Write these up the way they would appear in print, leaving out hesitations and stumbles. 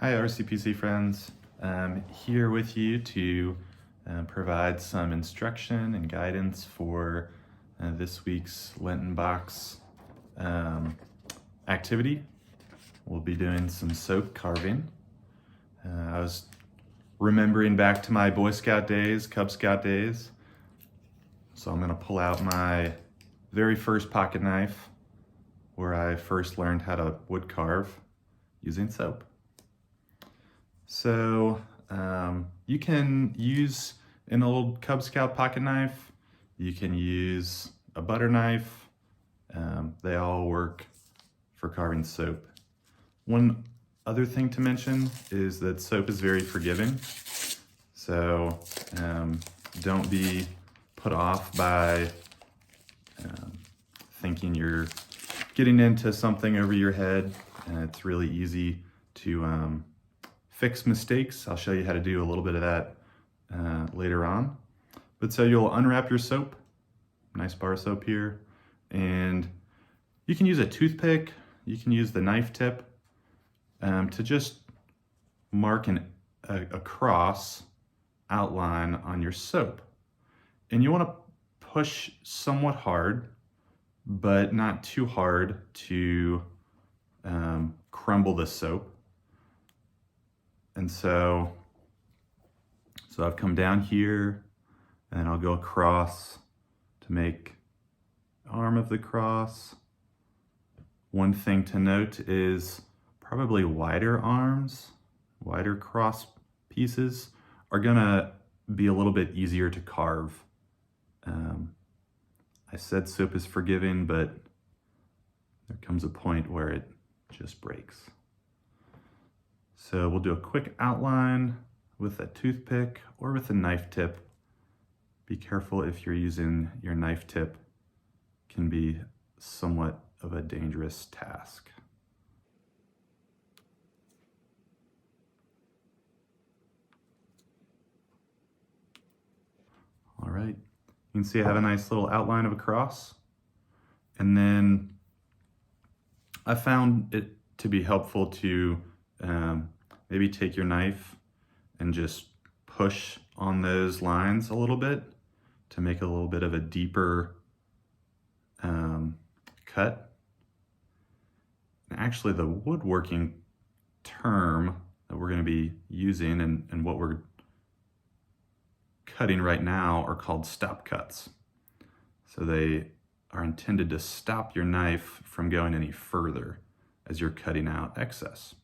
Hi RCPC friends, I'm here with you to provide some instruction and guidance for this week's Lenten Box activity. We'll be doing some soap carving. I was remembering back to my Boy Scout days, Cub Scout days, so I'm going to pull out my very first pocket knife where I first learned how to wood carve using soap. So you can use an old Cub Scout pocket knife, you can use a butter knife, they all work for carving soap. One other thing to mention is that soap is very forgiving, so don't be put off by thinking you're getting into something over your head. It's really easy to fix mistakes. I'll show you how to do a little bit of that later on. But so you'll unwrap your soap, nice bar of soap here, and you can use a toothpick, you can use the knife tip to just mark a cross outline on your soap. And you want to push somewhat hard, but not too hard to crumble the soap. And so I've come down here and then I'll go across to make arm of the cross. One thing to note is probably wider arms, wider cross pieces are gonna be a little bit easier to carve. I said soap is forgiving, but there comes a point where it just breaks. So we'll do a quick outline with a toothpick or with a knife tip. Be careful if you're using your knife tip, it can be somewhat of a dangerous task. All right, you can see I have a nice little outline of a cross. And then I found it to be helpful to maybe take your knife and just push on those lines a little bit to make a little bit of a deeper cut. And actually the woodworking term that we're going to be using and what we're cutting right now are called stop cuts. So they are intended to stop your knife from going any further as you're cutting out excess.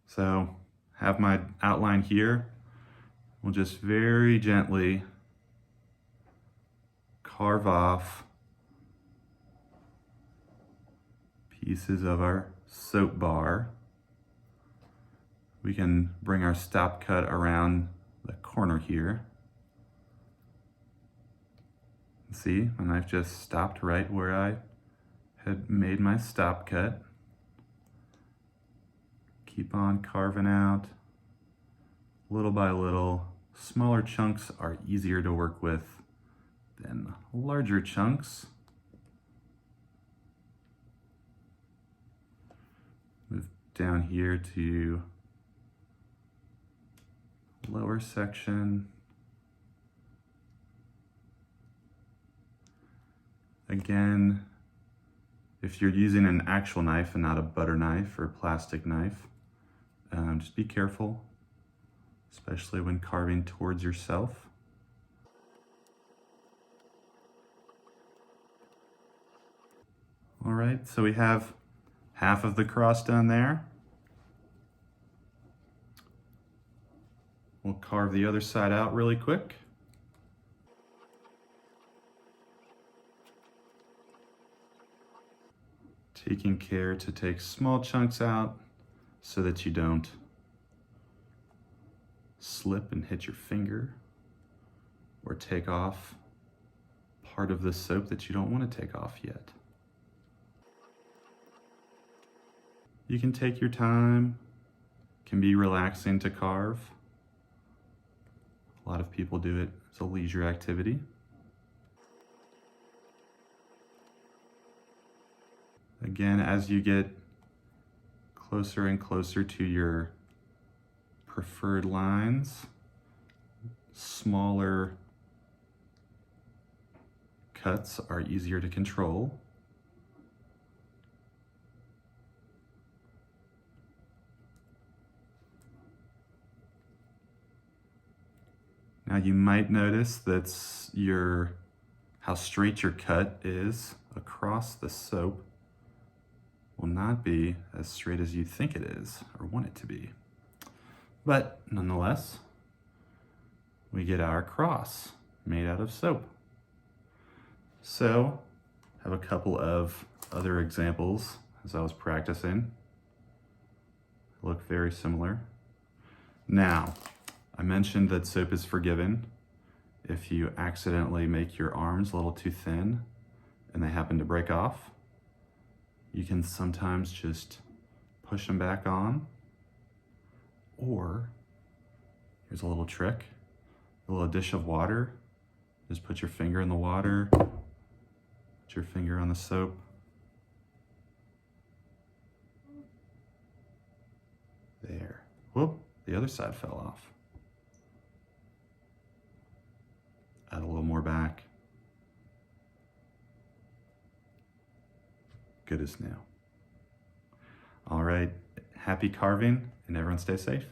So have my outline here. We'll just very gently carve off pieces of our soap bar. We can bring our stop cut around the corner here. See, my knife just stopped right where I had made my stop cut. Keep on carving out little by little. Smaller chunks are easier to work with than larger chunks. Move down here to lower section. Again, if you're using an actual knife and not a butter knife or a plastic knife, just be careful, especially when carving towards yourself. All right, so we have half of the cross done there. We'll carve the other side out really quick. Taking care to take small chunks out so that you don't slip and hit your finger or take off part of the soap that you don't want to take off yet. You can take your time, it can be relaxing to carve. A lot of people do it as a leisure activity. Again, as you get closer and closer to your preferred lines, smaller cuts are easier to control. Now you might notice that's how straight your cut is across the soap will not be as straight as you think it is or want it to be. But nonetheless, we get our cross made out of soap. So, I have a couple of other examples as I was practicing. Look very similar. Now, I mentioned that soap is forgiven if you accidentally make your arms a little too thin and they happen to break off. You can sometimes just push them back on, or here's a little trick, a little dish of water. Just put your finger in the water, put your finger on the soap. There. Whoop, the other side fell off. Add a little more back. Good as new. All right, happy carving, and everyone stay safe.